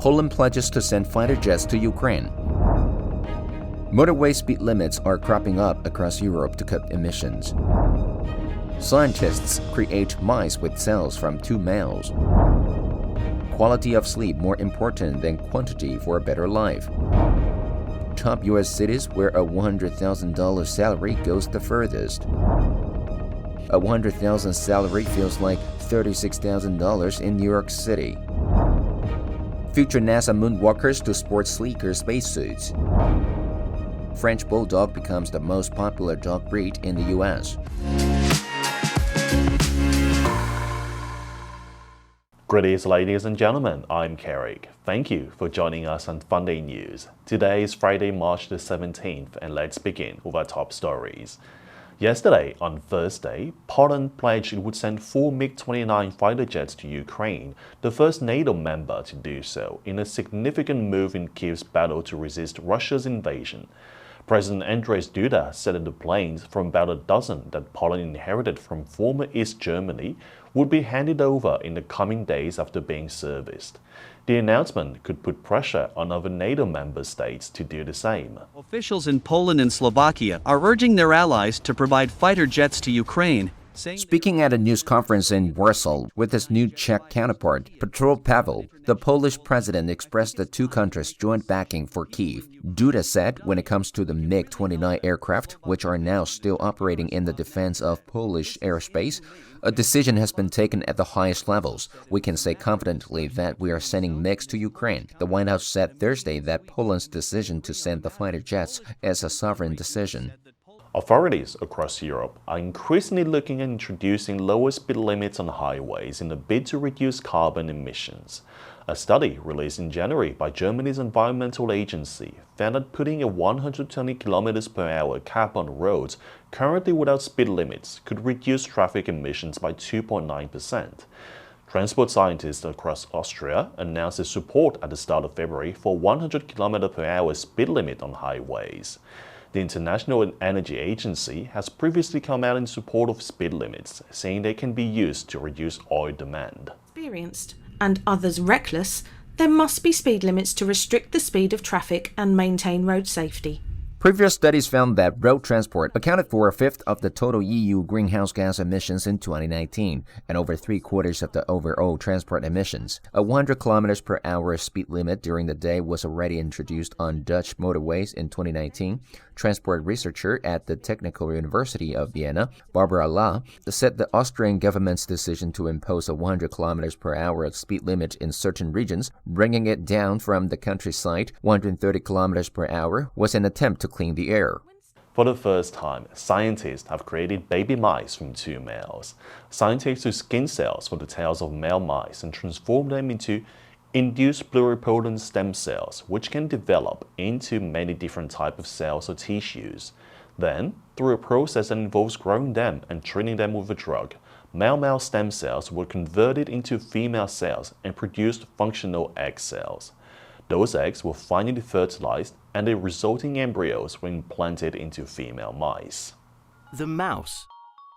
Poland pledges to send fighter jets to Ukraine. Motorway speed limits are cropping up across Europe to cut emissions. Scientists create mice with cells from two males. Quality of sleep more important than quantity for a better life. Top U.S. cities where a $100,000 salary goes the furthest. A $100,000 salary feels like $36,000 in New York City. Future NASA Moonwalkers to sport sleeker spacesuits. French Bulldog becomes the most popular dog breed in the U.S. Greetings, ladies and gentlemen. I'm Carrick. Thank you for joining us on FUNDAY News. Today is Friday, March the 17th, and let's begin with our top stories. Yesterday, on Thursday, Poland pledged it would send 4 MiG-29 fighter jets to Ukraine, the first NATO member to do so, in a significant move in Kyiv's battle to resist Russia's invasion. President Andrzej Duda said that the planes, from about a dozen that Poland inherited from former East Germany, would be handed over in the coming days after being serviced. The announcement could put pressure on other NATO member states to do the same. Officials in Poland and Slovakia are urging their allies to provide fighter jets to Ukraine. Speaking at a news conference in Warsaw with his new Czech counterpart, Petro Pavel, the Polish president expressed the two countries' joint backing for Kyiv. Duda said when it comes to the MiG-29 aircraft, which are now still operating in the defense of Polish airspace, a decision has been taken at the highest levels. We can say confidently that we are sending MiGs to Ukraine. The White House said Thursday that Poland's decision to send the fighter jets is a sovereign decision. Authorities across Europe are increasingly looking at introducing lower speed limits on highways in a bid to reduce carbon emissions. A study released in January by Germany's environmental agency found that putting a 120 km per hour cap on roads currently without speed limits could reduce traffic emissions by 2.9%. Transport scientists across Austria announced their support at the start of February for a 100 km per hour speed limit on highways. The International Energy Agency has previously come out in support of speed limits, saying they can be used to reduce oil demand. Experienced and others reckless, there must be speed limits to restrict the speed of traffic and maintain road safety. Previous studies found that road transport accounted for a fifth of the total EU greenhouse gas emissions in 2019 and over 3/4 of the overall transport emissions. A 100 km per hour speed limit during the day was already introduced on Dutch motorways in 2019. Transport researcher at the Technical University of Vienna, Barbara La, said the Austrian government's decision to impose a 100 km per hour speed limit in certain regions, bringing it down from the countryside 130 km per hour, was an attempt to clean the air. For the first time, scientists have created baby mice from two males. Scientists took skin cells from the tails of male mice and transformed them into induced pluripotent stem cells, which can develop into many different types of cells or tissues. Then, through a process that involves growing them and treating them with a drug, male stem cells were converted into female cells and produced functional egg cells. Those eggs were finally fertilized and the resulting embryos were implanted into female mice. The mouse.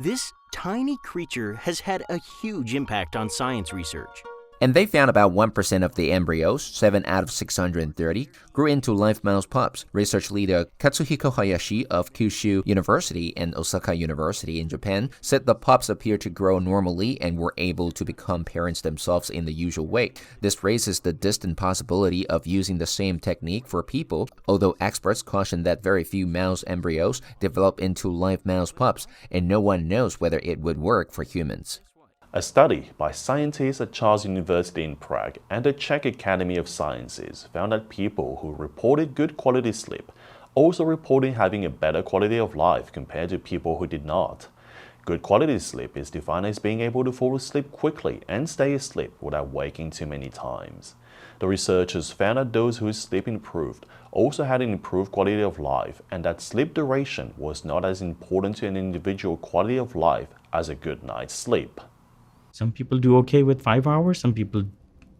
This tiny creature has had a huge impact on science research. And they found about 1% of the embryos, 7 out of 630, grew into live mouse pups. Research leader Katsuhiko Hayashi of Kyushu University and Osaka University in Japan said the pups appeared to grow normally and were able to become parents themselves in the usual way. This raises the distant possibility of using the same technique for people, although experts caution that very few mouse embryos develop into live mouse pups, and no one knows whether it would work for humans. A study by scientists at Charles University in Prague and the Czech Academy of Sciences found that people who reported good quality sleep also reported having a better quality of life compared to people who did not. Good quality sleep is defined as being able to fall asleep quickly and stay asleep without waking too many times. The researchers found that those whose sleep improved also had an improved quality of life, and that sleep duration was not as important to an individual quality of life as a good night's sleep. Some people do okay with 5 hours. Some people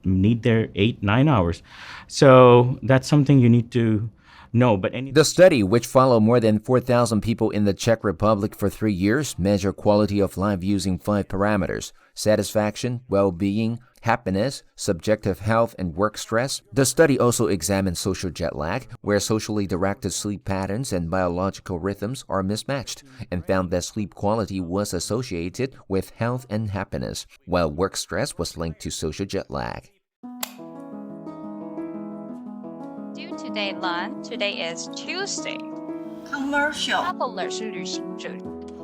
need their 8-9 hours. So that's something you need to know. The study, which followed more than 4,000 people in the Czech Republic for 3 years, measured quality of life using 5 parameters: satisfaction, well-being, happiness, subjective health, and work stress. The study also examined social jet lag, where socially directed sleep patterns and biological rhythms are mismatched, and found that sleep quality was associated with health and happiness, while work stress was linked to social jet lag. Do today learn? Today is Tuesday. Commercial. Traveler 是旅行者。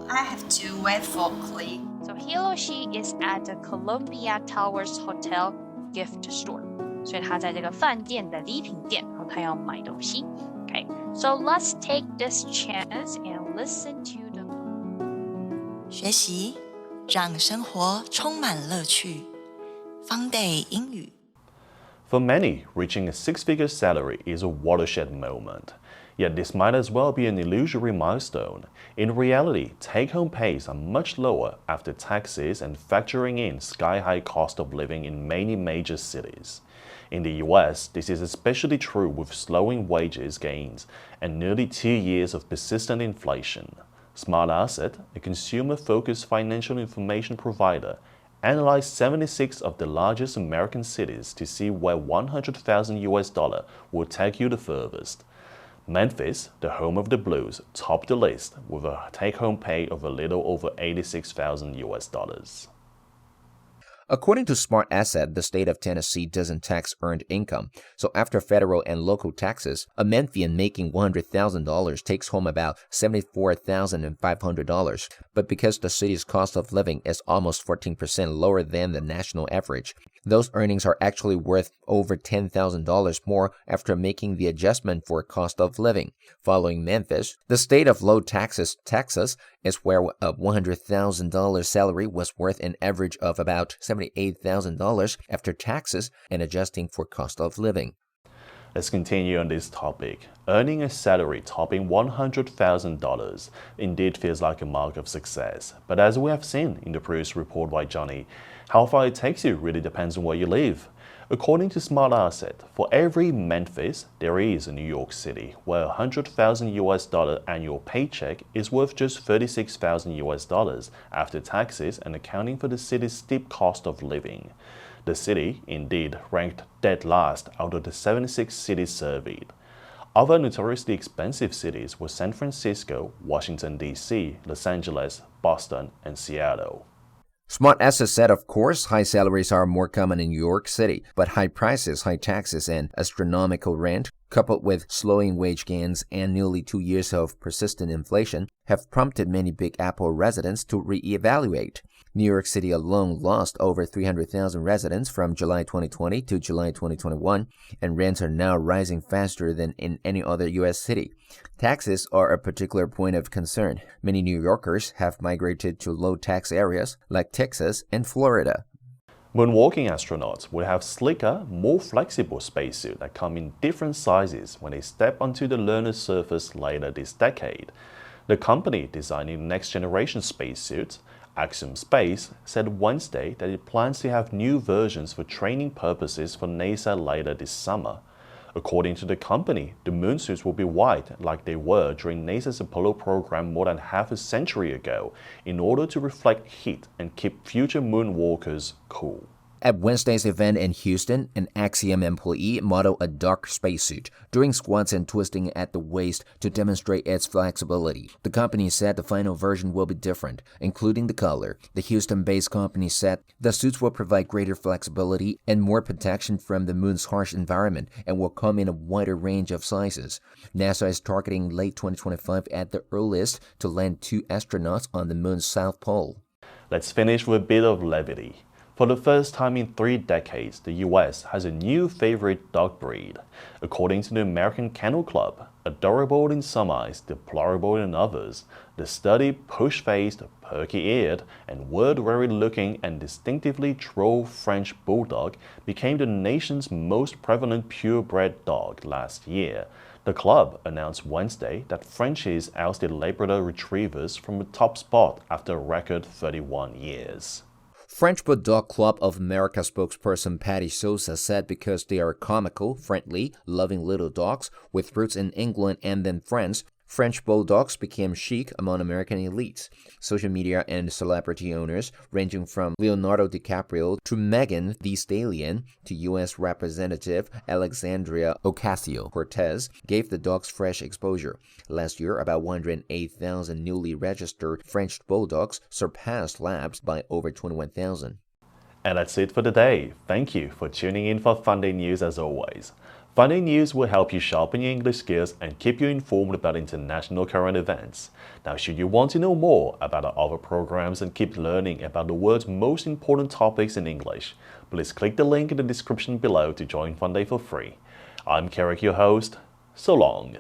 I have to wait for click. So he or she is at the Columbia Towers Hotel gift store. 所以他在这个饭店的礼品店，然后他要买东西。Okay, so let's take this chance and listen to the. 学习让生活充满乐趣。FUNDAY 英语。 For many, reaching a six-figure salary is a watershed moment. Yet this might as well be an illusory milestone. In reality, take-home pays are much lower after taxes and factoring in sky-high cost of living in many major cities. In the US, this is especially true with slowing wages gains and nearly 2 years of persistent inflation. Smart Asset, a consumer-focused financial information provider, analyzed 76 of the largest American cities to see where $100,000 will take you the furthest. Memphis, the home of the Blues, topped the list with a take-home pay of a little over $86,000. According to Smart Asset, the state of Tennessee doesn't tax earned income, so after federal and local taxes, a Memphian making $100,000 takes home about $74,500. But because the city's cost of living is almost 14% lower than the national average, those earnings are actually worth over $10,000 more after making the adjustment for cost of living. Following Memphis, the state of low taxes, Texas, is where a $100,000 salary was worth an average of about $78,000 after taxes and adjusting for cost of living. Let's continue on this topic. Earning a salary topping $100,000 indeed feels like a mark of success. But as we have seen in the previous report by Johnny, how far it takes you really depends on where you live. According to Smart Asset, for every Memphis, there is a New York City where $100,000 annual paycheck is worth just $36,000 after taxes and accounting for the city's steep cost of living. The city, indeed, ranked dead last out of the 76 cities surveyed. Other notoriously expensive cities were San Francisco, Washington, D.C., Los Angeles, Boston, and Seattle. Smart Asset said, of course, high salaries are more common in New York City, but high prices, high taxes, and astronomical rent, coupled with slowing wage gains and nearly 2 years of persistent inflation, have prompted many Big Apple residents to reevaluate. New York City alone lost over 300,000 residents from July 2020 to July 2021, and rents are now rising faster than in any other U.S. city. Taxes are a particular point of concern. Many New Yorkers have migrated to low-tax areas like Texas and Florida. Moonwalking astronauts will have slicker, more flexible spacesuits that come in different sizes when they step onto the lunar surface later this decade. The company designing next-generation spacesuits, Axiom Space, said Wednesday that it plans to have new versions for training purposes for NASA later this summer. According to the company, the moonsuits will be white like they were during NASA's Apollo program more than half a century ago in order to reflect heat and keep future moonwalkers cool. At Wednesday's event in Houston, an Axiom employee modeled a dark spacesuit, doing squats and twisting at the waist to demonstrate its flexibility. The company said the final version will be different, including the color. The Houston-based company said the suits will provide greater flexibility and more protection from the moon's harsh environment and will come in a wider range of sizes. NASA is targeting late 2025 at the earliest to land 2 astronauts on the moon's south pole. Let's finish with a bit of levity. For the first time in 3 decades, the US has a new favorite dog breed. According to the American Kennel Club, adorable in some eyes, deplorable in others, the sturdy, push-faced, perky-eared, and word-weary looking and distinctively droll French Bulldog became the nation's most prevalent purebred dog last year. The club announced Wednesday that Frenchies ousted Labrador Retrievers from the top spot after a record 31 years. French Bulldog Club of America spokesperson Patty Sosa said because they are comical, friendly, loving little dogs with roots in England and then France, French Bulldogs became chic among American elites. Social media and celebrity owners, ranging from Leonardo DiCaprio to Megan Thee Stallion to U.S. Representative Alexandria Ocasio-Cortez, gave the dogs fresh exposure. Last year, about 108,000 newly registered French Bulldogs surpassed Labs by over 21,000. And that's it for today. Thank you for tuning in for FUNDAY News as always. FUNDAY News will help you sharpen your English skills and keep you informed about international current events. Now, should you want to know more about our other programs and keep learning about the world's most important topics in English, please click the link in the description below to join FUNDAY for free. I'm Carrick, your host. So long.